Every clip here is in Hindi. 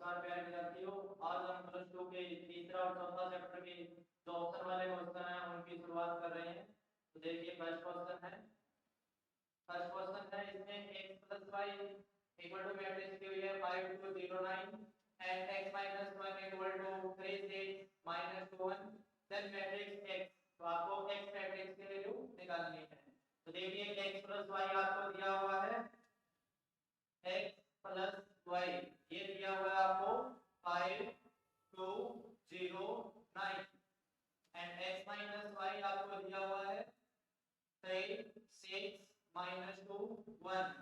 नमस्कार प्यारे विद्यार्थियों। आज हम प्लस टू के तीसरा और चौथा चैप्टर के जो ऑप्शन वाले क्वेश्चन हैं उनकी शुरुआत कर रहे हैं। तो देखिए फर्स्ट क्वेश्चन है इसमें x plus y equal to matrix दी हुई है 5 2 0 9 and x minus 1 equal to 3 6 minus 2 1 then matrix x। तो आपको x मैट्रिक्स की वैल्यू निकालनी है। तो देखिए x plus y आपको दिया हुआ है x plus y, ये दिया हुआ है आपको 5 2 0 9 एंड x minus y आपको दिया हुआ है 3 6 minus 2 1।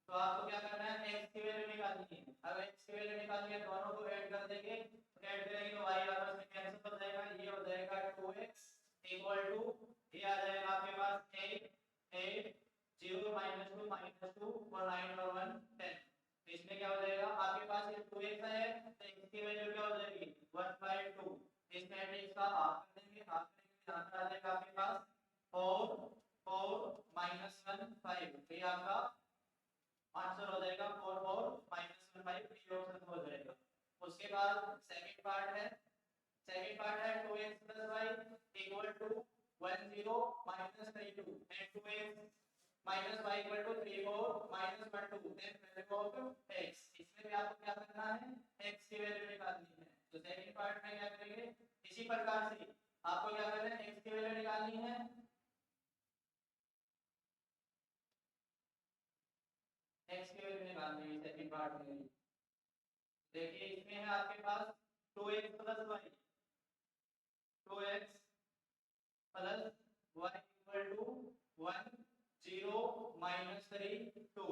तो आपको क्या करना है, x की वैल्यू निकालनी है। अब x की वैल्यू निकालनी है, दोनों को ऐड कर देंगे। तो ऐड करेंगे तो y आपस में कैंसिल हो जाएगा, ये हो जाएगा 2x इक्वल टू ये आ जाएगा आपके पास 8 8 0 minus 2 और 9 और 1 10। तो इसमें क्या हो जाएगा, आपके पास ये 2x है तो x की वैल्यू क्या हो जाएगी 1/2। इस मैट्रिक्स का हाफ कर देंगे, हाफ करेंगे यहां पर आ जाएगा आपके पास 4 4 minus 1 5। तो ये आपका आंसर हो जाएगा 4 4 minus 1 5, ये ऑप्शन हो जाएगा। उसके बाद सेकंड पार्ट है 2x plus y equal to 1 0 minus 3 2 and 2x minus y equal to 3 4 minus 1 2 then value of x। इसमें भी आपको क्या करना है, x की वैल्यू निकालनी है। तो सेकंड पार्ट में क्या करेंगे, इसी प्रकार से आपको क्या करना है, x की वैल्यू निकालनी है। x की वैल्यू निकालनी है सेकंड पार्ट में। देखिए इसमें है आपके पास 2x plus y 2x plus y equal to 1 0 minus 3 2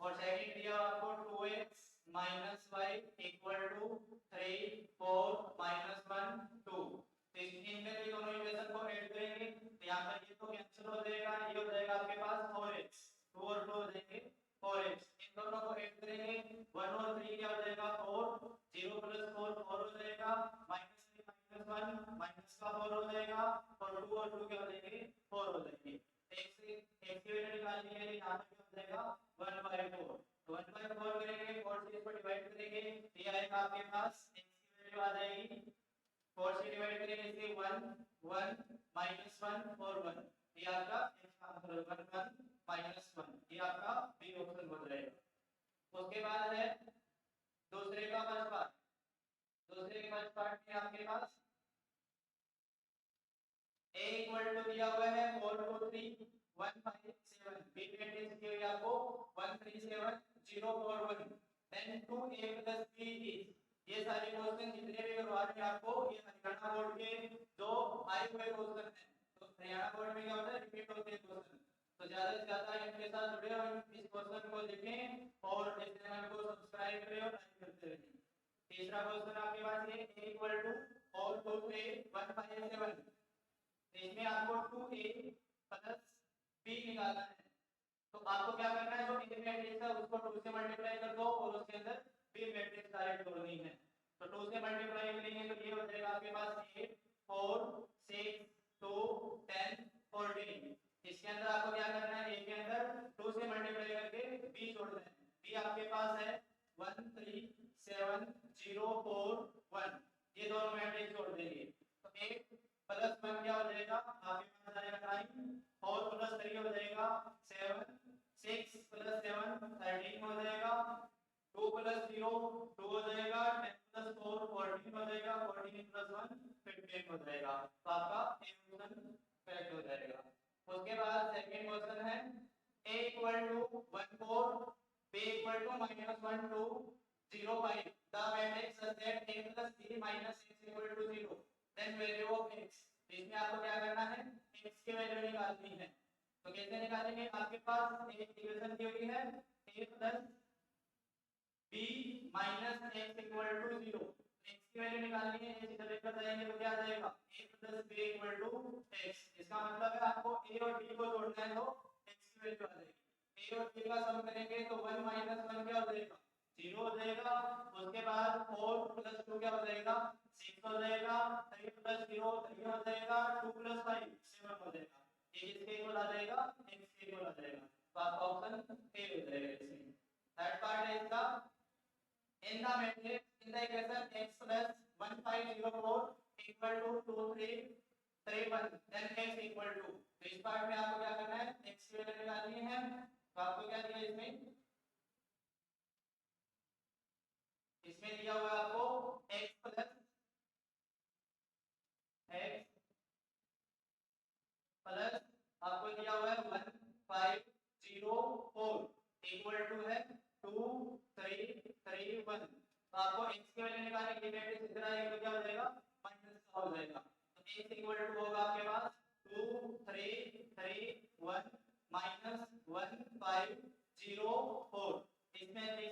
और सेकंड दिया आपको 2x minus y equal to 3 4 minus 1 2। तो इनमें भी दोनों इक्वेशन को ऐड करेंगे तो यहाँ पर ये तो कैंसिल हो जाएगा, ये हो जाएगा आपके पास 4x 2 और 2 हो जाएंगे 4x। इन दोनों को ऐड करेंगे 1 और 3 क्या हो जाएगा 4 0 plus 4 4 हो जाएगा minus 3 minus 1 minus का 4 हो जाएगा और 2 क्या हो जाएंगे 4 हो जाएंगे। x की वैल्यू निकालने के लिए यहाँ पर क्या हो जाएगा 1/4। तो 1/4 करेंगे 4 से इसको डिवाइड करेंगे तो ये आएगा आपके पास x की वैल्यू आ जाएगी 4 से डिवाइड करेंगे इसे 1 1 minus 1 और 1। ये आपका x का आंसर 1 1 minus 1, ये आपका बी ऑप्शन हो जाएगा। उसके बाद है दूसरे का फर्स्ट पार्ट में आपके पास a इक्वल टू दिया हुआ है 4 2 3 1 5 7, b मैट्रिक्स की हुई आपको 1 3 7 0 4 1 then 2a plus b is। ये सारे क्वेश्चन जितने भी करवा रहे हैं आपको, ये हरियाणा बोर्ड के जो आए हुए क्वेश्चन हैं। तो हरियाणा बोर्ड में क्या होता है, रिपीट होते हैं क्वेश्चन। तो ज्यादा से ज्यादा इनके साथ जुड़े और इस क्वेश्चन को देखें और इस चैनल को सब्सक्राइब करें और लाइक करते रहें। तीसरा क्वेश्चन आपके पास ये a इक्वल टू 4 2 3 1 5 7। इसमें आपको 2a प्लस b निकालना है। तो आपको क्या करना है, जो a मैट्रिक्स है उसको 2 से मल्टीप्लाई कर दो और उसके अंदर b मैट्रिक्स डायरेक्ट जोड़नी है। तो 2 से मल्टीप्लाई करेंगे तो ये हो जाएगा आपके पास 8 4 6 2 10 14। इसके अंदर आपको क्या करना है, a के अंदर 2 से मल्टीप्लाई करके b जोड़ना है। b आपके पास है 1 3 7 0 4 1, ये दोनों मैट्रिक्स जोड़ देंगे तो 8 प्लस 1 क्या हो जाएगा आपके पास आएगा 9 4 प्लस 3 हो जाएगा 7 6 प्लस 7 13 हो जाएगा 2 प्लस 0 2 हो जाएगा 10 प्लस 4 14 हो जाएगा 14 प्लस 1 15 हो जाएगा। तो आपका ए ऑप्शन करेक्ट हो जाएगा। उसके बाद सेकंड क्वेश्चन है a equal to 1 4 b equal to -1 2 0 5 the matrix such that a plus b minus x equal to 0 then value of x। इसमें आपको क्या करना है, x की वैल्यू निकालनी है। तो कैसे निकालेंगे, आपके पास एक इक्वेशन दी हुई है a plus b minus x equal to 0। x की वैल्यू निकालनी है, इस इधर लेकर जाएंगे तो क्या आ जाएगा a plus b equal to x। इसका मतलब है आपको a और b को जोड़ना है तो x की वैल्यू आ जाएगी। a और b का सम करेंगे तो 1 minus 1 क्या हो जाएगा 0 हो जाएगा। उसके बाद 4 plus 2 क्या हो जाएगा 6 हो जाएगा। 3 plus 0 3 हो जाएगा। 2 plus 5 7 हो जाएगा। ये किसके इक्वल आ जाएगा x के इक्वल आ जाएगा। तो आपका ऑप्शन ए हो जाएगा इसमें। थर्ड पार्ट है इसका इन द मिलता है equation x plus 1504 equal to 2331 then x equal to, तो इस पार्ट में आपको क्या करना है, x की वैल्यू निकालनी है। तो आपको क्या दिया इसमें दिया हुआ है आपको x plus आपको दिया हुआ है 1504 इक्वल टू है 2331। तो आपको x की वैल्यू निकालने के लिए मैट्रिक्स इधर आएगा तो क्या हो जाएगा, माइनस का हो जाएगा। तो x इक्वल टू होगा आपके पास 2331 माइनस 1504। इसमें से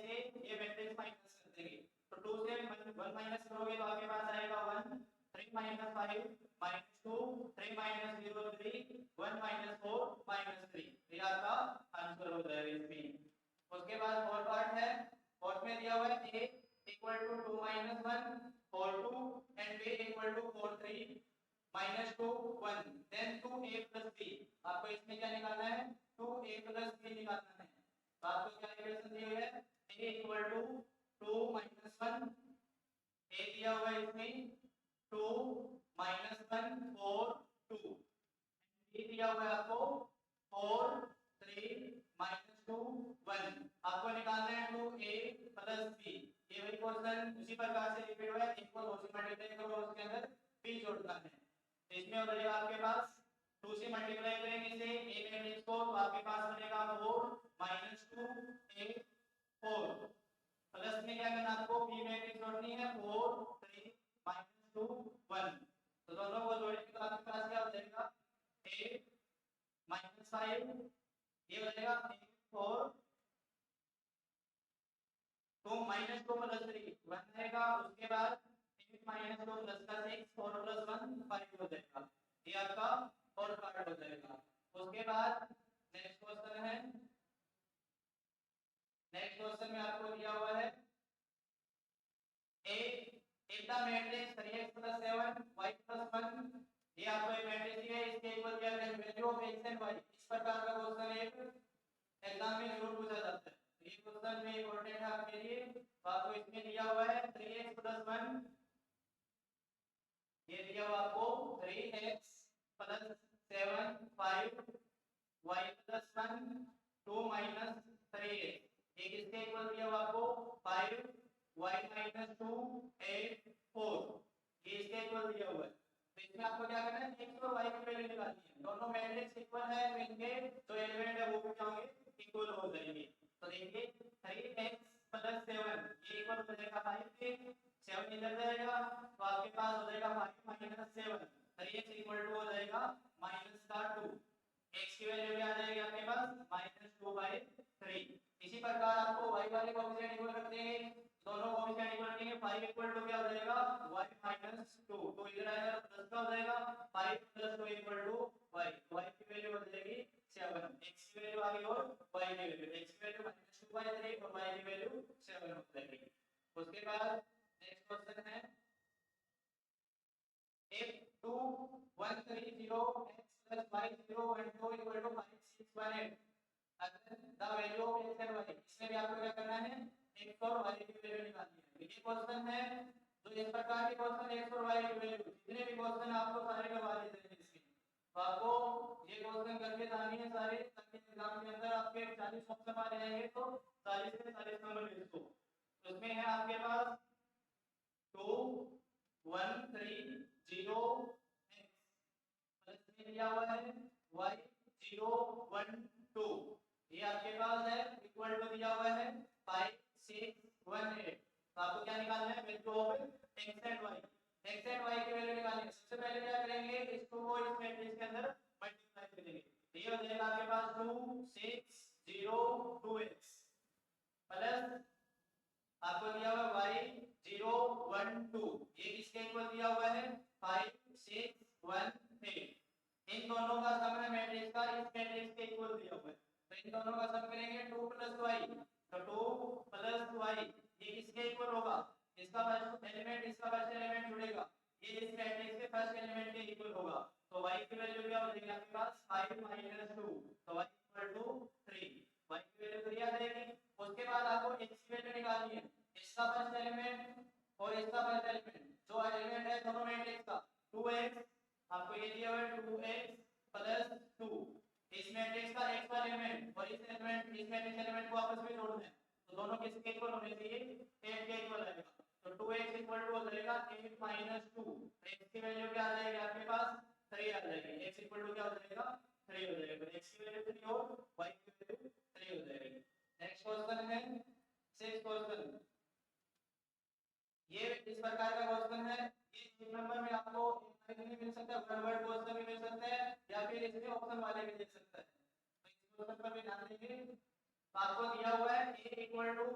ये मैट्रिक्स माइनस कर देंगे, तो 2 से 1 माइनस करोगे तो आपके पास आएगा 1 3 minus 5 minus 2 3 minus 0 3 1 minus 4 minus 3, ये आपका आंसर हो जाएगा इसमें। उसके बाद फोर्थ पार्ट है, फोर्थ में दिया हुआ है a equal to 2 minus 1 4 2 and b equal to 4 3 minus 2 1 then 2a plus b। आपको इसमें क्या निकालना है, 2a plus b निकालना है। तो आपको क्या इक्वेशन दी हुई है, a equal to 2 minus 1 a दिया हुआ है इसमें 2 minus 1 4 2 ये दिया हुआ है आपको 4 3 minus 2 1। आपको निकालना है 2a plus b। ये वही क्वेश्चन उसी प्रकार से रिपीट हुआ है, इनको 2 से मल्टीप्लाई करो और उसके अंदर b जोड़ना है। तो इसमें हो जाएगा आपके पास 2 से मल्टीप्लाई करेंगे इसे a मैट्रिक्स को, तो आपके पास बनेगा 4 minus 2 8 4 प्लस में क्या करना आपको b मैट्रिक्स जोड़नी है 4 3 minus 2 1। तो दोनों को जोड़ेंगे तो आपके पास क्या हो जाएगा 8 minus 5 ये हो जाएगा 4 2 minus 2 plus 3 1 आएगा। उसके बाद 8 minus 2 plus का 6 4 plus 1 5 हो जाएगा, ये आपका फोर्थ पार्ट हो जाएगा। उसके बाद नेक्स्ट क्वेश्चन है, नेक्स्ट क्वेश्चन में आपको दिया हुआ है if the matrix 3x plus 7 y plus 1, ये आपको एक मैट्रिक्स है, इसके इक्वल क्या है value of x and y। इस प्रकार का क्वेश्चन एक एग्जाम में जरूर पूछा जाता है, ये क्वेश्चन जो इंपॉर्टेंट है आपके लिए। तो आपको इसमें दिया हुआ है 3x plus 1, ये दिया हुआ आपको 3x plus 7 5 y plus 1 2 minus 3x, एक इसके इक्वल दिया हुआ आपको 5 y minus 2 8 4, ये इसके इक्वल दिया हुआ है। तो इसमें आपको क्या करना है, x और y की वैल्यू निकालनी है। दोनों मैट्रिक्स इक्वल है तो इनके जो एलिमेंट है वो भी क्या होंगे, इक्वल हो जाएंगे। तो देखिए 3x plus 7 ये इक्वल हो जाएगा 5 के, 7 इधर जाएगा तो आपके पास हो जाएगा 5 minus 7, 3x इक्वल टू हो जाएगा minus का 2, x की वैल्यू क्या आ जाएगी आपके पास -2/3। इसी प्रकार आपको y वाले कोएफिशिएंट इक्वल कर देंगे, दोनों कोएफिशिएंट इक्वल करेंगे 5 इक्वल टू क्या हो जाएगा y -2, तो इधर आएगा तो प्लस का हो जाएगा 5 + 2 इक्वल टू y, y की वैल्यू हो जाएगी 7, x की वैल्यू आ गई और y की वैल्यू, x की वैल्यू -2/3 और y की वैल्यू 7 हो जाएगी। उसके बाद नेक्स्ट क्वेश्चन है if 2 1 3 0 x plus y 0 1 2 equal to 5 6 1 8, अगर the value of x and y, इसमें भी आपको क्या करना है x और y की वैल्यू निकालनी है। ये क्वेश्चन है तो इस प्रकार के क्वेश्चन x और y की वैल्यू जितने भी क्वेश्चन आपको सारे करवा देते हैं इसके, तो आपको ये क्वेश्चन करके जानी है सारे, ताकि एग्जाम के अंदर आपके 40 ऑप्शन आ जाएंगे तो 40 से 40 नंबर ले लो। उसमें है आपके पास 2 1 3 0 x प्लस में दिया हुआ है y 0 1 2, ये आपके पास है इक्वल टू दिया हुआ है 5 6 1 8। तो आपको क्या निकालना है, value of x and y, x and y की वैल्यू निकालनी है। सबसे पहले क्या करेंगे, इसको वो इस मैट्रिक्स के अंदर मल्टीप्लाई करेंगे, तो ये हो जाएगा आपके पास 2 6 0 2x प्लस आपको दिया हुआ y 0 1 2, ये किसके इक्वल दिया हुआ है 5 6 1 8। इन दोनों का सम है मैट्रिक्स का, इस मैट्रिक्स के इक्वल दिया हुआ है, तो इन दोनों का सम करेंगे 2 + y, तो 2 + y ये किसके इक्वल होगा, इसका फर्स्ट एलिमेंट इसका फर्स्ट एलिमेंट जुड़ेगा, ये इस मैट्रिक्स के फर्स्ट एलिमेंट के इक्वल होगा। तो y की वैल्यू क्या हो जाएगी आपके पास 5 - 2, तो y = 3, y की वैल्यू 3 आ जाएगी। उसके बाद आपको x की वैल्यू निकालनी है, इसका फर्स्ट एलिमेंट और इसका पहला एलिमेंट जो एलिमेंट है दोनों मैट्रिक्स का 2x, आपको ये दिया हुआ है 2x प्लस 2, इस मैट्रिक्स का x वाला एलिमेंट और इस मैट्रिक्स एलिमेंट को आपस में जोड़ना है, तो दोनों किसके इक्वल होने चाहिए, 8 के इक्वल आएगा। तो 2x इक्वल टू हो जाएगा 8 माइनस 2, x की वैल्यू क्या आ जाएगी आपके पास 3 आ जाएगी, x इक्वल टू क्या हो जाएगा 3 हो जाएगा, तो x की वैल्यू 3 और y की वैल्यू 3 हो जाएगी। नेक्स्ट क्वेश्चन है 6 क्वेश्चन, ये इस प्रकार का क्वेश्चन है, ये एक नंबर में आपको एक लाइन में मिल सकता है, वन वर्ड क्वेश्चन भी मिल सकता है या फिर इसमें ऑप्शन वाले भी दे सकता है, तो इस क्वेश्चन पर भी ध्यान देंगे। तो आपको दिया हुआ है a इक्वल टू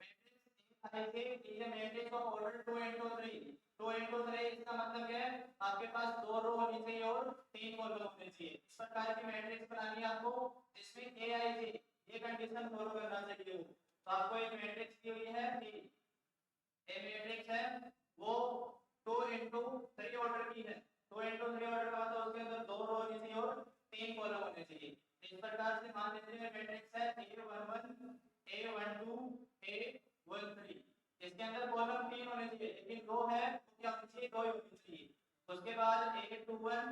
मैट्रिक्स आई से ये matrix of order 2 into 3, 2 into 3 इसका मतलब क्या है, आपके पास 2 रो होनी चाहिए और 3 कॉलम होने चाहिए। इस प्रकार की मैट्रिक्स बनानी है आपको जिसमें a i से ये कंडीशन फॉलो करना चाहिए हो। तो आपको एक मैट्रिक्स दी हुई है ए मैट्रिक्स है वो 2 into 3 ऑर्डर की है, 2 into 3 ऑर्डर का मतलब उसके अंदर 2 रो होनी चाहिए और 3 कॉलम होने चाहिए। इस प्रकार से मान लेते हैं मैट्रिक्स है a11 a12 a13, इसके अंदर कॉलम 3 होने चाहिए लेकिन रो है तो क्या होनी चाहिए, 2 ही होनी चाहिए। उसके बाद a21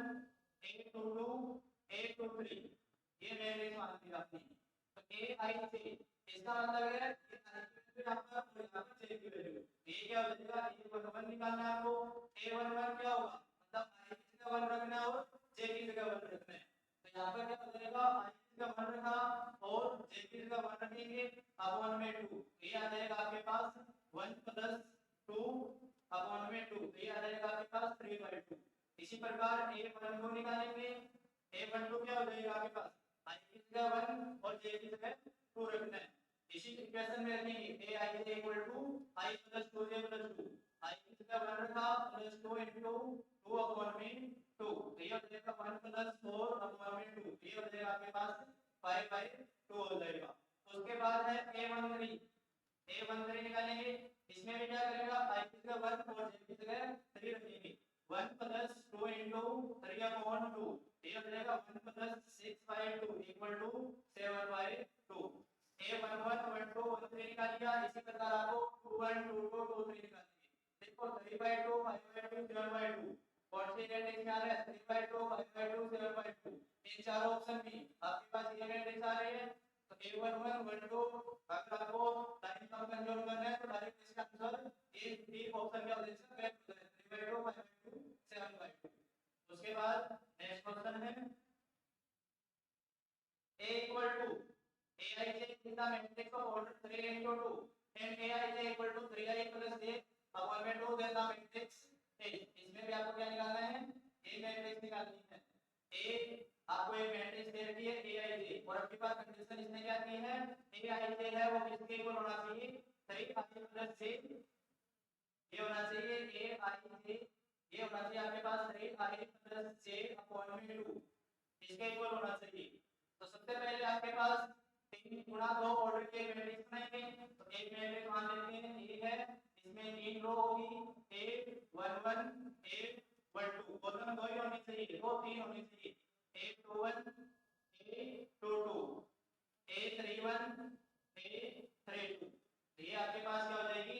a22 a23 ये मैट्रिक्स मान ली आपने, तो a i से इसका मतलब है कि यहां पर j की वैल्यू a क्या हो जाएगा, a11 निकालना है आपको, a11 क्या होगा मतलब i की जगह 1 रखना है और j की जगह 1 रखना है, तो यहां पर क्या हो जाएगा i की जगह 1 रखा और j की जगह 1 रखेंगे अपॉन में 2, ये आ जाएगा आपके पास 1 प्लस 2 अपॉन में 2, ये आ जाएगा आपके पास 3/2। इसी प्रकार a12 निकालेंगे, a12 क्या हो जाएगा आपके पास i की जगह 1 और j की जगह 2 रखना है। इसी इक्वेशन में रखेंगे a i equal to i plus 2j plus 2, i की जगह 1 रखा प्लस 2 into 2 अपॉन में 2, तो ये हो जाएगा 1 प्लस 4 अपॉन में 2, ये हो जाएगा आपके पास 5/2 हो जाएगा। उसके बाद है a13 निकालेंगे, इसमें भी क्या करेगा i की जगह 1 और j की जगह 3 रखेंगे, 1 प्लस 2 into 3 अपॉन 2, ये हो जाएगा 1 प्लस 6/2 इक्वल टू 7/2। a11 12 13 निकाल लिया, इसी प्रकार आपको 21 22 23 निकालेंगे। देखो 3/2 5/2 7/2 और से मैट्रिक्स आ रहा है 3/2 5/2 7/2, इन चारों ऑप्शन भी आपके पास ये मैट्रिक्स आ रहे हैं, तो a11 12 अगर आपको लाइन का कंट्रोल करना है तो डायरेक्ट इसका आंसर ए ऑप्शन में ऑप्शन करेक्ट हो जाएगा 3/2 5/2 7/2। उसके बाद नेक्स्ट क्वेश्चन है a equal to aij is the matrix of order 3 into 2 and aij equal to 3i plus j upon में 2 then the matrix A, इसमें भी आपको क्या निकालना है, a मैट्रिक्स निकालनी है। a आपको एक मैट्रिक्स दे रखी है aij और आपके पास कंडीशन इसने क्या दी है, aij है वो किसके इक्वल होना चाहिए 3i plus j, ये होना चाहिए aij, ये होना चाहिए आपके पास 3i plus j upon में 2, इसके इक्वल होना चाहिए। तो सबसे पहले आपके पास 3 गुणा 2 ऑर्डर के मैट्रिक्स बनाएंगे, तो एक मैट्रिक्स मान लेते हैं ये है, इसमें 3 रो होगी a11 a12, कॉलम 2 ही होनी चाहिए, रो 3 होनी चाहिए, a21 a22 a31 a32, ये आपके पास क्या हो जाएगी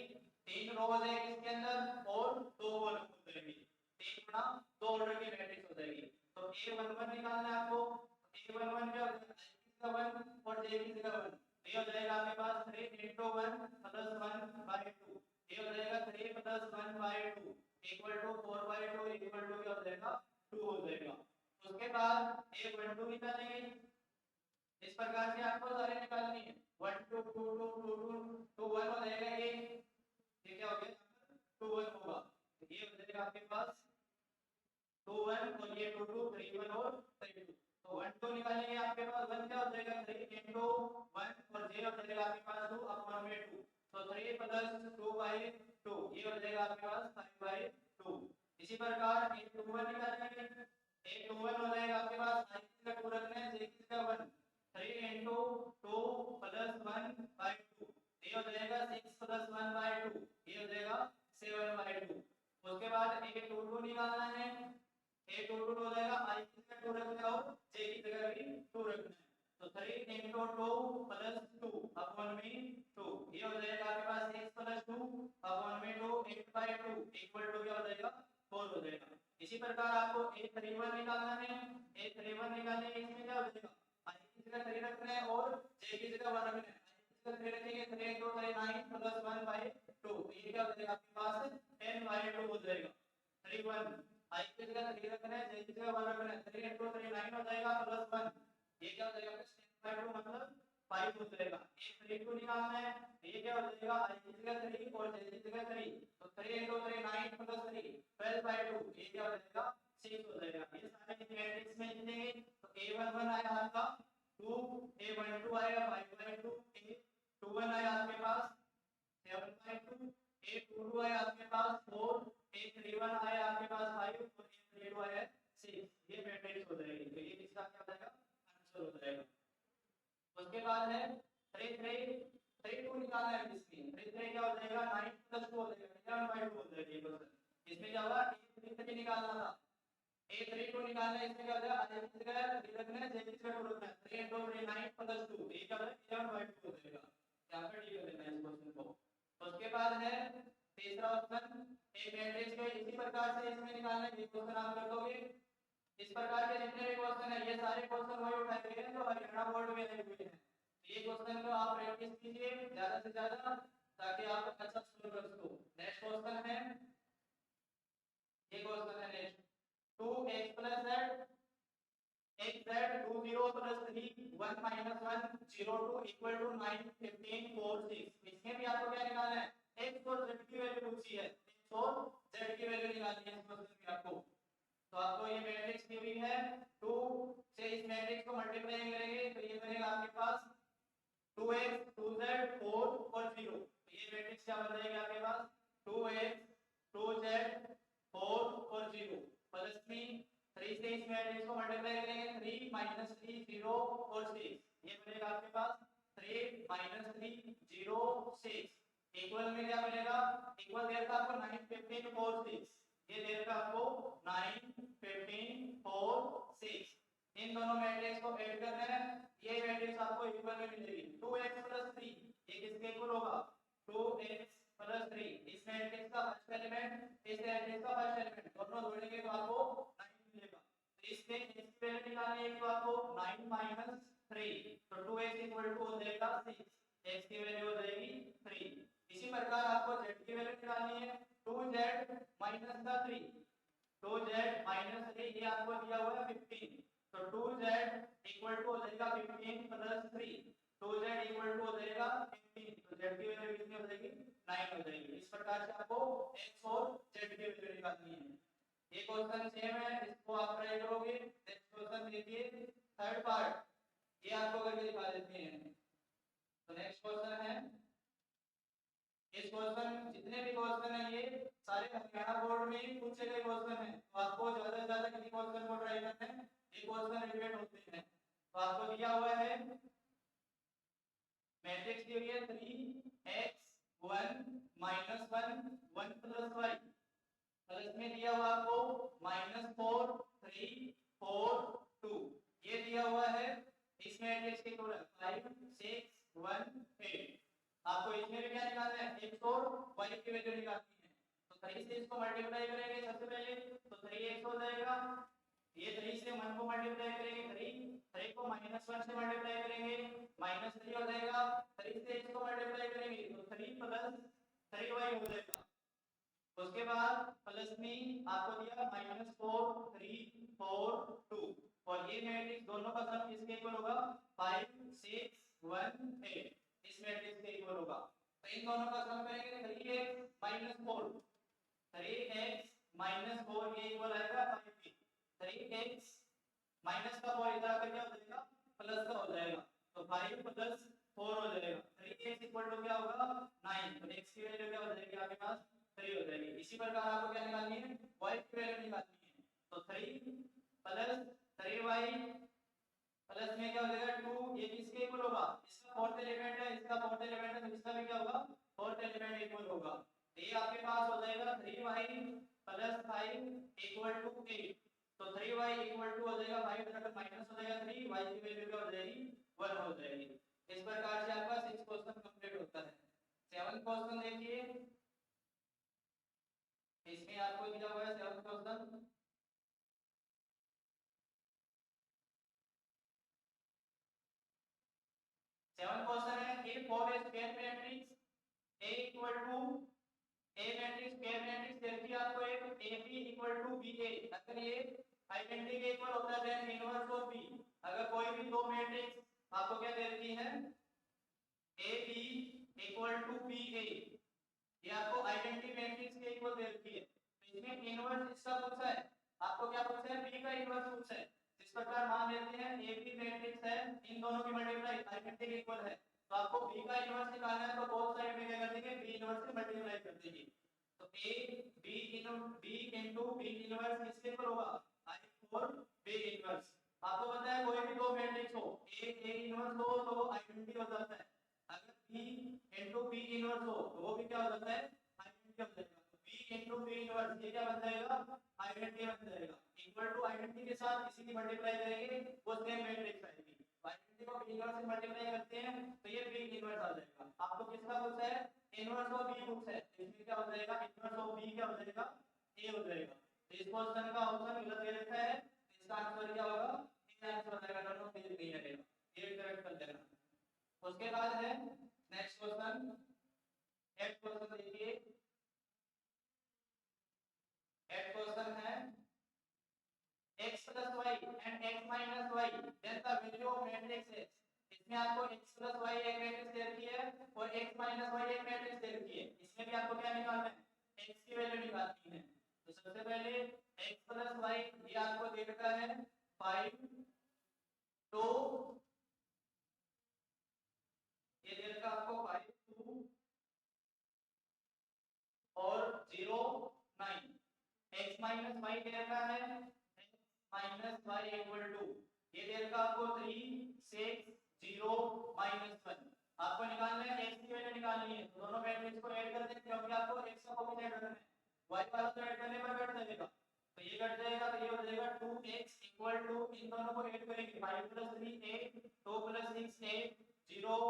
3 रो हो जाएगी इसके अंदर और 2 कॉलम हो जाएंगे, 3 गुणा 2 ऑर्डर की मैट्रिक्स हो जाएगी। तो a11 निकालना है आपको, a11 क्या हो जाएगा 1 और j की जगह 1, ये हो जाएगा आपके पास 3 into 1 plus 1/2, ये हो जाएगा 3 plus 1/2 equal to 4/2 equal to क्या हो जाएगा 2 हो जाएगा। उसके बाद a12 निकालेंगे, इस प्रकार से आपको सारे निकालनी है 1 2 2 2 2 2 2 1 हो जाएगा, ये क्या हो गया 2 1 होगा, ये हो जाएगा आपके पास 2 1 और ये 2 2 3 1 और 3 2, तो 1 2 निकालेंगे आपके पास 1 क्या हो जाएगा 3 into 1 और 0 हो जाएगा आपके पास 2 अपॉन में 2, तो 3 plus 2/2 ये हो जाएगा आपके पास 5/2। इसी प्रकार a21 निकालेंगे, a21 हो जाएगा आपके पास i की जगह 2 रखना है, j की जगह 1, 3 into 2 plus 1/2, ये हो जाएगा 6 plus 1/2, ये हो जाएगा 7/2। उसके बाद a22 निकालना है, a22 हो जाएगा i की जगह 2 रखना है और j की जगह भी 2 रखना है, तो 3 into 2 plus 2 अपॉन में 2, ये हो जाएगा आपके पास 6 plus 2 अपॉन में 2 8/2 2 इक्वल टू क्या हो जाएगा 4 हो जाएगा। इसी प्रकार आपको a31 निकालना है। a31 निकालने के इसमें क्या हो जाएगा i की जगह 3 रखना है और j की जगह 1 रखना है। i की जगह 3 रखेंगे 3 into 3 9 plus 1 by 2 ये क्या हो जाएगा आपके पास 10 by 2 हो जाएगा। 31 i की जगह 3 रखना है j की जगह 1 रखना है 3 into 3 9 हो जाएगा plus 1 ये क्या हो जाएगा 10 by 2 मतलब 5 हो जाएगा। a32 निकालना है ये क्या हो जाएगा i की जगह 3 और j की जगह 3 तो 3 into 3 9 plus 3 12 by 2 ये क्या हो जाएगा 6 हो जाएगा। ये सारे मैट्रिक्स में लिखेंगे तो a11 आया आपका 2 a12 आया 5 by 2 a21 आया आपके पास 7 by 2 a22 आया आपके पास 4 a31 आया आपके पास 5 और a32 आया 6 ये मैट्रिक्स हो जाएगी। तो ये किसका क्या हो जाएगा आंसर हो जाएगा। उसके बाद है 32 निकालना है इसमें 33 क्या हो जाएगा 9 plus 2 हो जाएगा 11 by 2 हो जाएगा ये क्वेश्चन। इसमें क्या होगा a33 निकालना था a32 निकालना है इसमें क्या हो जाएगा i की जगह 3 रखना है j की जगह 2 रखना है 3 into 3 9 plus 2 ये क्या हो जाएगा 11 by 2 हो जाएगा। यहां पे ठीक कर लेना है इस क्वेश्चन को। उसके बाद है तीसरा ऑप्शन एक मैट्रिक्स को इसी प्रकार से इसमें निकालना है ये क्वेश्चन आप कर दोगे। इस प्रकार के जितने भी क्वेश्चन है ये सारे क्वेश्चन वही उठाए गए हैं जो हरियाणा बोर्ड में आए हुए हैं। ये क्वेश्चन को आप प्रैक्टिस कीजिए ज्यादा से ज्यादा ताकि आप अच्छा स्कोर कर सको। नेक्स्ट क्वेश्चन है ये क्वेश्चन है next 2x plus z x z 2 0 plus 3 1 minus 1 0 2 equal to 9 15 4 6 इसमें भी आपको क्या निकालना है x और z की वैल्यू पूछी है x और z की वैल्यू निकालनी है इस क्वेश्चन में आपको। तो आपको ये मैट्रिक्स दी हुई है 2 से इस मैट्रिक्स को मल्टीप्लाई करेंगे तो ये बनेगा आपके पास 2x 2z 4 और 0 तो ये मैट्रिक्स क्या बन जाएगा आपके पास 2x 2z 4 और 0 प्लस 3 से इस मैट्रिक्स को मल्टीप्लाई करेंगे 3 minus 3 0 और 6 ये बनेगा आपके पास 3 minus 3 0 6 इक्वल में क्या बनेगा इक्वल देर का आपको 9 15 4 6 ये देर का आपको 9 15 4 6 इन दोनों मैट्रिक्स को ऐड करना है ये मैट्रिक्स आपको इक्वल में मिलेगी 2x plus 3 ये किसके इक्वल होगा 2x plus 3 इस मैट्रिक्स का फर्स्ट एलिमेंट इस मैट्रिक्स का फर्स्ट एलिमेंट दोनों जोड़ेंगे तो आपको 9 मिलेगा। तो इसमें x की वैल्यू निकालनी है तो आपको 9 minus 3 तो 2x इक्वल टू हो जाएगा 6 x की वैल्यू हो जाएगी 3। इसी प्रकार आपको z की वैल्यू निकालनी है 2z minus का 3 2z minus 3 ये आपको दिया हुआ है 15 तो 2z इक्वल टू हो जाएगा 15 प्लस 3 2z इक्वल टू हो जाएगा 15 तो z की वैल्यू कितनी हो जाएगी 9 हो जाएगी। इस प्रकार से आपको x और z की वैल्यू निकालनी है। ये क्वेश्चन सेम है इसको आप ट्राई करोगे। नेक्स्ट क्वेश्चन देखिए थर्ड पार्ट ये आपको करके दिखा देते हैं। तो नेक्स्ट क्वेश्चन है इस क्वेश्चन जितने भी क्वेश्चन है ये सारे हरियाणा बोर्ड में पूछे गए क्वेश्चन है तो आपको ज्यादा से ज्यादा किसी क्वेश्चन को ट्राई करना है ये क्वेश्चन रिपीट होते हैं। तो आपको दिया हुआ है मैट्रिक्स दी हुई है 3x 1 minus 1 1 plus 5 प्लस में दिया हुआ आपको -4 3 4 2 ये दिया हुआ है इस मैट्रिक्स के टोटल 5 6 1 8 आपको इसमें भी क्या निकालना है x और y की वैल्यू निकालनी है। तो 3 से इसको मल्टीप्लाई करेंगे सबसे पहले तो 3x हो जाएगा ये 3 से 1 को मल्टीप्लाई करेंगे 3 को -1 से मल्टीप्लाई करेंगे -3 हो जाएगा 3 से इसको मल्टीप्लाई करेंगे तो 3 प्लस 3y हो जाएगा। उसके बाद प्लस में आपको दिया -4 3 4 2 और ये मैट्रिक्स दोनों का सम किसके इक्वल होगा 5 6 1 8 इस मैट्रिक्स के इक्वल होगा। तो इन दोनों का सम करेंगे 3x 4 3x 4 ये इक्वल आएगा 5 के 3x माइनस का 4 इधर आकर क्या हो जाएगा प्लस का हो जाएगा तो 5 प्लस 4 हो जाएगा 3x इक्वल टू क्या होगा 9 तो x की वैल्यू क्या हो जाएगी आपके पास 3 हो जाएगी। इसी प्रकार आपको क्या निकालनी है y की वैल्यू निकालनी है तो 3 प्लस 3y प्लस में क्या हो जाएगा 2 ये किसके इक्वल होगा इसका फोर्थ एलिमेंट है इसका फोर्थ एलिमेंट है तो इसका भी क्या होगा फोर्थ एलिमेंट इक्वल होगा। तो ये आपके पास हो जाएगा 3y प्लस 5 इक्वल टू 8 तो 3y इक्वल टू हो जाएगा 5 इधर माइनस हो जाएगा 3 y की वैल्यू क्या हो जाएगी 1 हो जाएगी। इस प्रकार से आपका 6 क्वेश्चन कंप्लीट होता है। 7 क्वेश्चन देखिए for a square matrix A equal to a matrix square matrix दे रखी है आपको एक AB इक्वल टू BA, अगर ये आइडेंटिटी के इक्वल होता है देन इनवर्स ऑफ B। अगर कोई भी दो मैट्रिक्स आपको क्या दे रखी है AB इक्वल टू BA, ये आपको आइडेंटिटी मैट्रिक्स के इक्वल दे रखी है, तो इसमें इनवर्स इसका पूछा है, आपको क्या पूछा है B का इनवर्स पूछा है। इस प्रकार मान लेते हैं AB मैट्रिक्स है, इन दोनों की मल्टीप्लाई आइडेंटिटी के इक्वल है, तो आपको B का इनवर्स निकालना है, तो बोथ साइड में क्या कर देंगे B इनवर्स से मल्टीप्लाई कर देंगे, तो A B into B inverse किसके इक्वल होगा I फॉर B इनवर्स। आपको पता है कोई भी दो मैट्रिक्स हो A इनवर्स हो तो वो आइडेंटिटी हो जाता है, अगर B इनटू B इनवर्स हो तो वो भी क्या हो जाता है आइडेंटिटी हो जाएगा, तो B इनटू B इनवर्स ये क्या बन जाएगा आइडेंटिटी बन जाएगा, इक्वल टू आइडेंटिटी के साथ इसी की मल्टीप्लाई करेंगे वो सेम मैट्रिक्स आएगी, आइडेंटिटी को B इनवर्स से मल्टीप्लाई करते हैं तो ये B इनवर्स आ जाएगा। आपको किसका पूछा है इनवर्स ऑफ B पूछा है, तो इसमें क्या हो जाएगा इनवर्स ऑफ B क्या हो जाएगा A हो जाएगा, तो इस क्वेश्चन का ऑप्शन गलत दे रखा है, इसका आंसर क्या होगा ए आंसर हो जाएगा, दोनों फेल नहीं लगेगा, ये करेक्ट कर देना। उसके बाद है नेक्स्ट क्वेश्चन, एट क्वेश्चन देखिए, एट क्वेश्चन है x plus y and x minus y then the value of matrix x, इसमें आपको x plus y एक मैट्रिक्स दे रखी है और x minus y एक मैट्रिक्स दे रखी है, इसमें भी आपको क्या निकालना है x की वैल्यू निकालनी है, तो सबसे पहले x plus y ये आपको दे रखा है 5 2, ये दे रखा आपको 5 2 और 0 9, x minus y दे रखा है माइनस वाई इक्वल टू, ये दे रखा आपको 3 6 0 -1, आपको निकालना है x की वैल्यू निकालनी है, तो दोनों मैट्रिक्स को ऐड कर देंगे क्योंकि आपको x का कोएफिशिएंट करना है, y वाला तो ऐड करने पर कट जाएगा, तो ये कट जाएगा तो ये हो जाएगा 2x इक्वल टू, इन दोनों को ऐड करेंगे 5 + 3 8 2 + 6 8 0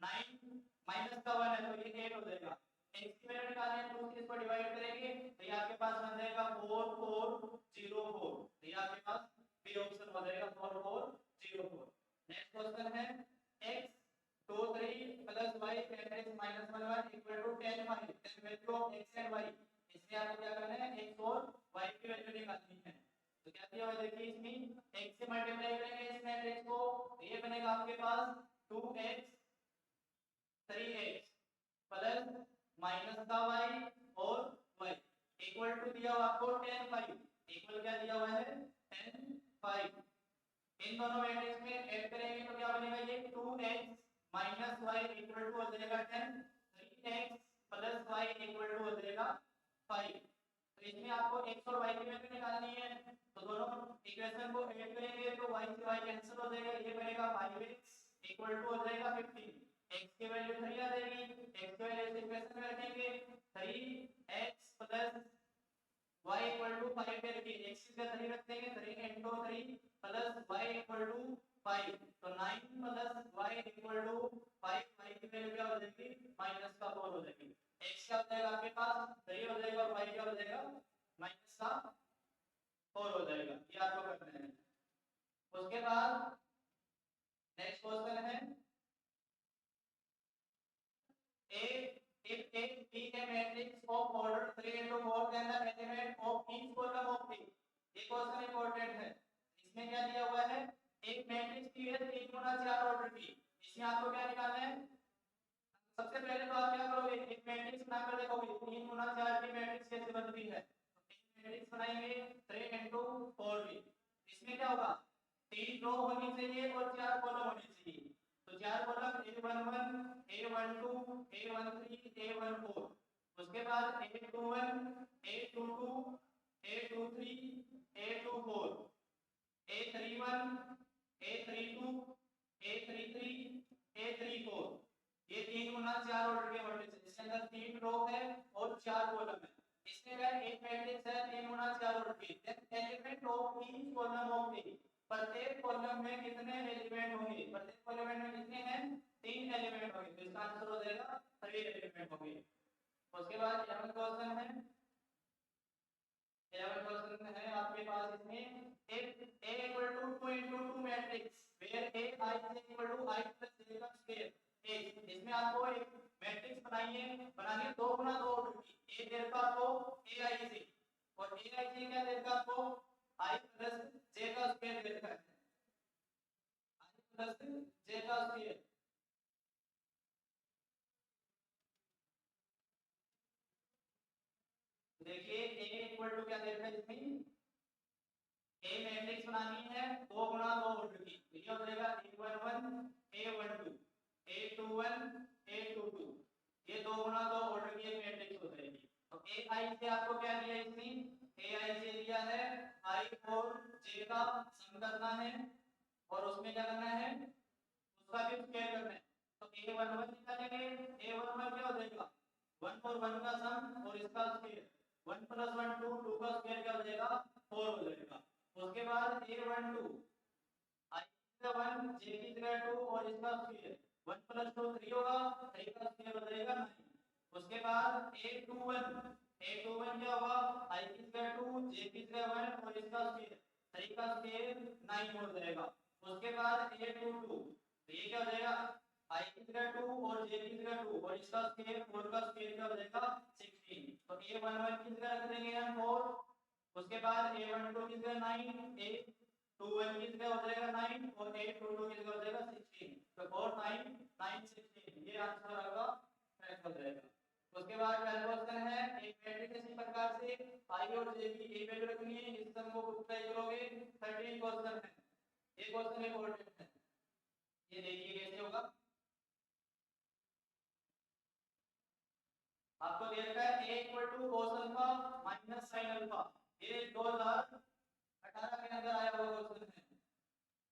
9 माइनस का 1 है तो ये 8 हो जाएगा, x की वैल्यू निकालनी है 2 से इसको डिवाइड करेंगे तो ये आपके पास बन जाएगा 4 4 0 4, तो ये आपके पास बी ऑप्शन हो जाएगा 4 4 0 4। नेक्स्ट क्वेश्चन है x 2 3 + y matrix -1 1 equal to 10 5, then value of x and y, इसमें आपको क्या करना है x और y की वैल्यू निकालनी है, तो क्या दिया हुआ है देखिए, इसमें x से मल्टीप्लाई करेंगे इस मैट्रिक्स को तो ये बनेगा आपके पास 2x 3x प्लस माइनस का y और y इक्वल टू दिया हुआ आपको 10 5, इक्वल क्या दिया हुआ है 10 5, इन दोनों मैट्रिक्स में ऐड करेंगे तो क्या बनेगा ये 2x minus y equal to हो जाएगा 10, 3x plus y equal to हो जाएगा 5, तो इसमें आपको x और y की वैल्यू निकालनी है, तो दोनों इक्वेशन को ऐड करेंगे तो y से y कैंसिल हो जाएगा, ये बनेगा 5x इक्वल टू हो जाएगा 15, x की वैल्यू 3 आ जाएगी, x की वैल्यू इस इक्वेशन में रखेंगे 3x plus y equal to 5 करके x की जगह 3 रख देंगे, 3 into 3 plus y equal to 5, तो 9 plus y equal to 5, y की वैल्यू क्या हो जाएगी माइनस का 4 हो जाएगी, x क्या हो जाएगा आपके पास 3 हो जाएगा और y क्या हो जाएगा माइनस का 4 हो जाएगा, ये आपको करना है। उसके बाद नेक्स्ट क्वेश्चन है if A be a matrix of order 3 into 4 then the element of each column of A, ये क्वेश्चन इंपॉर्टेंट है, इसमें क्या दिया हुआ है एक मैट्रिक्स की है 3 गुना 4 ऑर्डर की, इसमें आपको क्या निकालना है, सबसे पहले तो आप क्या करोगे एक मैट्रिक्स बनाकर देखोगे 3 गुना 4 की मैट्रिक्स कैसे बनती है, तो एक मैट्रिक्स बनाएंगे 3 into 4 की, इसमें क्या होगा 3 रो होनी चाहिए और 4 कॉलम होनी चाहिए, तो 4 column A11 A12 A13 A14, उसके बाद A21 A22 A23 A24 A31 A32 A33 A34, ये 3 गुना 4 ऑर्डर के मैट्रिक्स, इसके अंदर 3 रो है और 4 कॉलम है, इसमें अगर एक मैट्रिक्स है 3 गुना 4 ऑर्डर की, then element of each column of A, प्रत्येक कॉलम में कितने एलिमेंट होंगे, प्रत्येक कॉलम में कितने हैं 3 एलिमेंट होंगे, तो इसका आंसर हो जाएगा 3 एलिमेंट होंगे। उसके बाद 11 क्वेश्चन है, 11 क्वेश्चन है आपके पास, इसमें if A equal to 2 into 2 matrix where A I is equal to I plus J का स्क्वायर, एक इसमें आपको एक मैट्रिक्स बनानी है 2 गुना 2 ऑर्डर की। ए दे रखा आपको ए आई जे, और ए आई जे क्या दे रखा आपको आई प्लस जे का स्क्वायर दे रखा है, आई प्लस जे का स्क्वायर। देखिए ए इक्वल टू क्या दे रखा है इसमें, ए मैट्रिक्स बनानी है 2 गुना 2 ऑर्डर की, तो ये हो जाएगा a11 a12 a21 a22, ये 2 गुना 2 ऑर्डर की एक मैट्रिक्स हो जाएगी। तो ए आई से आपको क्या दिया इसने, ए आई से दिया है आई और जे का सम करना है, और उसमें क्या करना है, उसका भी स्क्वायर करना है। तो a11 निकालेंगे, a11 क्या हो जाएगा 1 और 1 का सम और इसका स्क्वायर, 1 प्लस 1 2, 2 का स्क्वायर क्या हो जाएगा 4 हो जाएगा। उसके बाद a12 i का 1 j की जगह 2 और इसका स्क्वायर, 1 प्लस 2 3 होगा, 3 का स्क्वायर हो जाएगा 9। उसके बाद a21 क्या होगा i की जगह 2 j की जगह 1 और इसका स्क्वायर, 3 का स्क्वायर 9 हो जाएगा। उसके बाद a22 तो ये क्या हो जाएगा i की जगह 2 और j की जगह 2 और इसका स्क्वायर 4 का स्क्वायर क्या हो जाएगा 16। तो a11 की जगह रख देंगे हम 4, उसके बाद a12 की जगह 9, a21 की जगह हो जाएगा 9 और a22 की जगह हो जाएगा 16। तो 4 9 9 16 ये आंसर आपका करेक्ट हो जाएगा। उसके बाद पहला क्वेश्चन है एक मैट्रिक्स इसी प्रकार से i और j की एक वैल्यू रखनी है, इस सम को मल्टीप्लाई करोगे 13 क्वेश्चन है। ये क्वेश्चन इंपॉर्टेंट है, ये देखिए कैसे होगा। आपको दे रखा है a equal to cos alpha minus sin alpha, ये 2018 के अंदर आया हुआ क्वेश्चन है।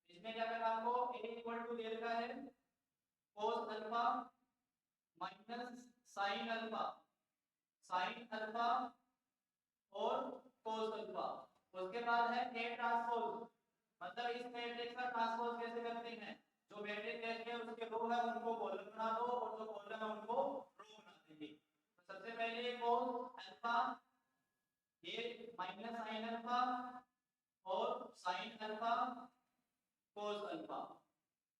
इसमें क्या करना आपको a इक्वल टू दे रखा है cos alpha minus sin alpha, sin alpha और cos अल्फा। उसके बाद है a ट्रांसपोज, मतलब इस मैट्रिक्स का ट्रांसपोज कैसे करते हैं, जो मैट्रिक्स है उसके रो है उनको कॉलम बना दो और जो कॉलम है उनको रो बना देंगे। तो सबसे पहले cos अल्फा, ये माइनस sin अल्फा और sin अल्फा cos अल्फा,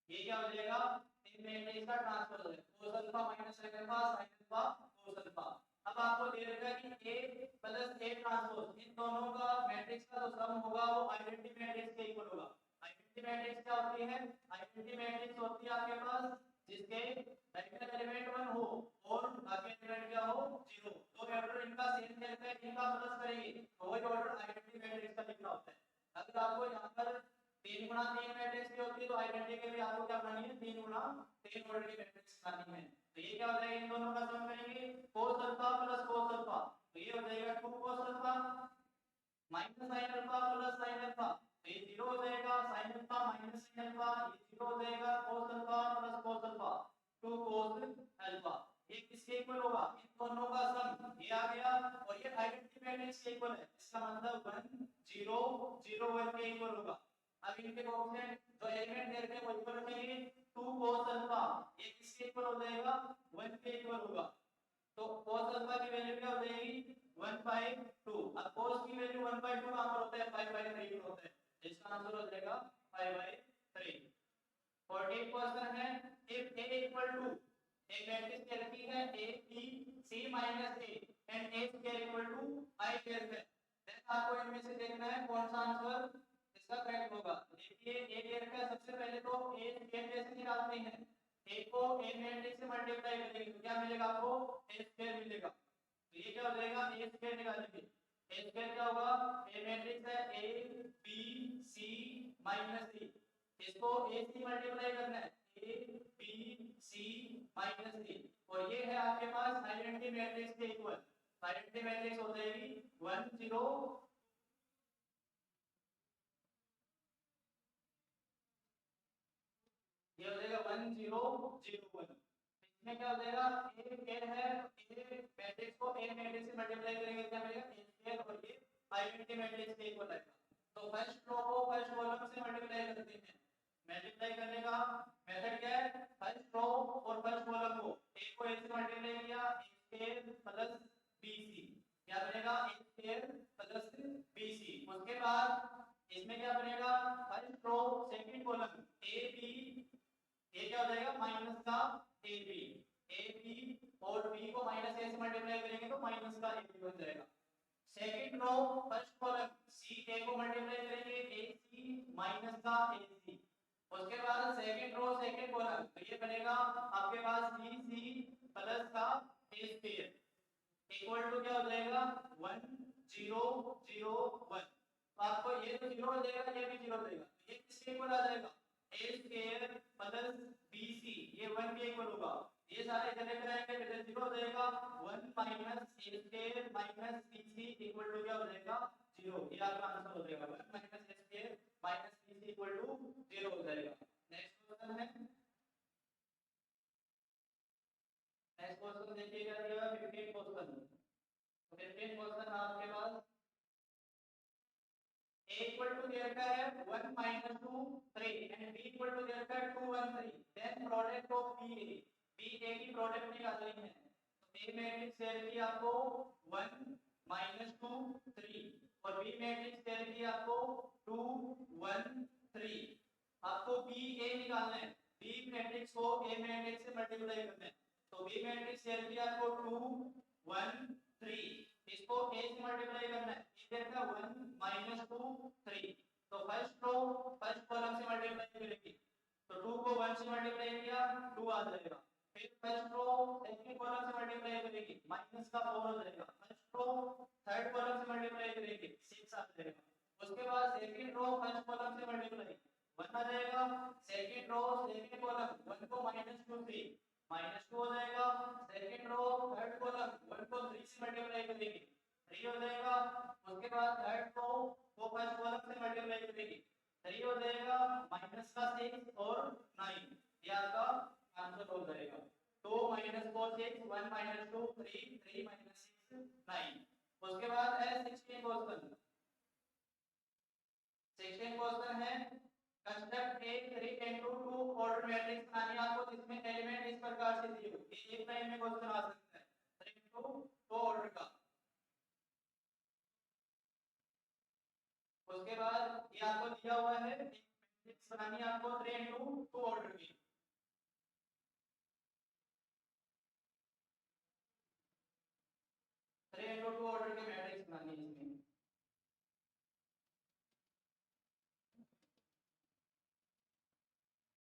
ये क्या हो जाएगा इन मैट्रिक्स का ट्रांसपोज है, cos alpha minus sin alpha sin alpha cos alpha. अब आपको दे रखा है कि a प्लस a ट्रांसपोज इन दोनों का मैट्रिक्स का जो सम होगा वो आइडेंटिटी मैट्रिक्स के इक्वल होगा। आइडेंटिटी मैट्रिक्स क्या होती है, आइडेंटिटी मैट्रिक्स होती है आपके पास जिसके डायगोनल एलिमेंट 1 हो और बाकी एलिमेंट क्या हो 0, तो ऑर्डर इनका सेम रहता है, इनका प्लस करेंगे तो वही ऑर्डर आइडेंटिटी मैट्रिक्स का लिखना होता है। अगर आपको यहां पर 3 गुना 3 मैट्रिक्स की होती है तो आइडेंटिटी के लिए आपको क्या बनानी है 3 गुना 3 ऑर्डर की मैट्रिक्स बनानी है। तो ये क्या हो जाएगा, इन दोनों का सम करेंगे cos alpha plus cos alpha, तो ये हो जाएगा 2 cos alpha minus sin alpha plus sin alpha, तो ये 0 हो जाएगा, sin alpha minus sin alpha ये 0 हो जाएगा, cos alpha plus cos alpha 2 cos alpha, ये किसके इक्वल होगा इन दोनों का सम, ये आ गया और ये आइडेंटिटी मैट्रिक्स के इक्वल है, इसका मतलब 1 0 0 1 के इक्वल होगा। अब इनके कोएफिशिएंट जो एलिमेंट दे रखे हैं वो इक्वल रखेंगे, 2 cos अल्फा ये किसके इक्वल हो जाएगा 1 के इक्वल होगा, तो cos अल्फा की वैल्यू क्या हो जाएगी 1/2। अब cos की वैल्यू 1/2 कहां पर होता है 5/3 पर होता है, इसका आंसर हो जाएगा 5/3। 14 क्वेश्चन है इफ a इक्वल टू एक मैट्रिक्स दे रखी है a b c minus a and a square equal to i square है, देन आपको इनमें से देखना है कौन सा आंसर इसका करेक्ट होगा। देखिए a दे रखा है, सबसे पहले तो a स्क्वायर कैसे निकालते हैं, a को a मैट्रिक्स से मल्टीप्लाई करेंगे तो क्या मिलेगा आपको a स्क्वायर मिलेगा, तो ये क्या हो जाएगा a स्क्वायर निकालेंगे, a स्क्वायर क्या होगा a मैट्रिक्स है a b c minus c, इसको a से मल्टीप्लाई करना है a b c minus c, और ये है आपके पास आइडेंटिटी मैट्रिक्स के इक्वल, आइडेंटिटी मैट्रिक्स हो जाएगी 1 0 ये हो जाएगा 1 0 0 1। इसमें क्या हो जाएगा a स्क्वायर है, a मैट्रिक्स को a मैट्रिक्स से मल्टीप्लाई करेंगे क्या मिलेगा a स्क्वायर, और ये आइडेंटिटी मैट्रिक्स के इक्वल आएगा। तो फर्स्ट रो को फर्स्ट कॉलम से मल्टीप्लाई करते हैं, मल्टीप्लाई करने का मेथड क्या है, फर्स्ट रो और फर्स्ट कॉलम को a को a से मल्टीप्लाई किया a स्क्वायर प्लस bc, क्या बनेगा a स्क्वायर प्लस bc। उसके बाद इसमें क्या बनेगा first row second column a b, ये क्या हो जाएगा माइनस का ए बी और बी को माइनस ए से मल्टीप्लाई करेंगे तो माइनस का ए बी बन जाएगा। Second row first column C A को मल्टीप्लाई करेंगे ए सी माइनस का ए सी। उसके बाद सेकंड रो सेकंड कॉलम तो ये बनेगा आपके पास बी सी प्लस का ए स्क्वायर इक्वल टू क्या हो जाएगा 1 0 0 1। तो आपको ये तो 0 हो जाएगा, ये भी 0 हो जाएगा, तो ये किसके इक्वल आ जाएगा a स्क्वायर प्लस bc, ये 1 के इक्वल होगा। ये सारे इधर लेकर आएंगे तो 0 हो जाएगा 1 minus a square minus bc equal to क्या हो जाएगा 0। ये आपका आंसर हो जाएगा 1 minus a square minus bc equal to 0 हो जाएगा। नेक्स्ट क्वेश्चन है, नेक्स्ट क्वेश्चन देखिए क्या दिया 15 क्वेश्चन। तो 15 क्वेश्चन आपके पास a equal to their का है 1 minus 2 3 and b equal to their का 2 1 3, then product of b a की प्रोडक्ट निकालनी है। तो a मैट्रिक्स शेयर की आपको 1 minus 2 3 और b मैट्रिक्स शेयर की आपको 2 1 3। आपको b a निकालना है, b मैट्रिक्स को a मैट्रिक्स से मल्टीप्लाई करना है। तो b मैट्रिक्स शेयर की आपको 2 1 3, इसको a से मल्टीप्लाई करना है, इधर का 1 minus 2 3। तो फर्स्ट रो फर्स्ट कॉलम से मल्टीप्लाई करेंगे तो 2 को 1 से मल्टीप्लाई किया 2 आ जाएगा। फिर फर्स्ट रो सेकंड कॉलम से मल्टीप्लाई करेंगे माइनस का 4 हो जाएगा। फर्स्ट रो थर्ड कॉलम से मल्टीप्लाई करेंगे 6 आ जाएगा। उसके बाद सेकंड रो फर्स्ट कॉलम से मल्टीप्लाई 1 आ जाएगा। सेकंड रो सेकंड कॉलम 1 को माइनस 2 3 माइनस 2 हो जाएगा। सेकंड रो थर्ड कॉलम 1 को 3 से मल्टीप्लाई करेंगे 3 हो जाएगा। उसके बाद थर्ड रो को फर्स्ट कॉलम से मल्टीप्लाई करेंगे 3 हो जाएगा माइनस का 6 और 9। ये आपका आंसर हो जाएगा। 2 माइनस 4 6 1 माइनस 2 3 3 माइनस 6 9। उसके बाद है 16 क्वेश्चन। 16 क्वेश्चन है कंस्ट्रक्ट ए 3 into 2 ऑर्डर मैट्रिक्स बनानी है आपको, जिसमें एलिमेंट इस प्रकार से दिए हो। ये एक लाइन में क्वेश्चन आ सकता है 3 into 2 ऑर्डर का। उसके बाद ये आपको दिया हुआ है मैट्रिक्स बनानी है आपको 3 into 2 ऑर्डर की। 3 into 2 ऑर्डर की मैट्रिक्स बनानी है इसमें।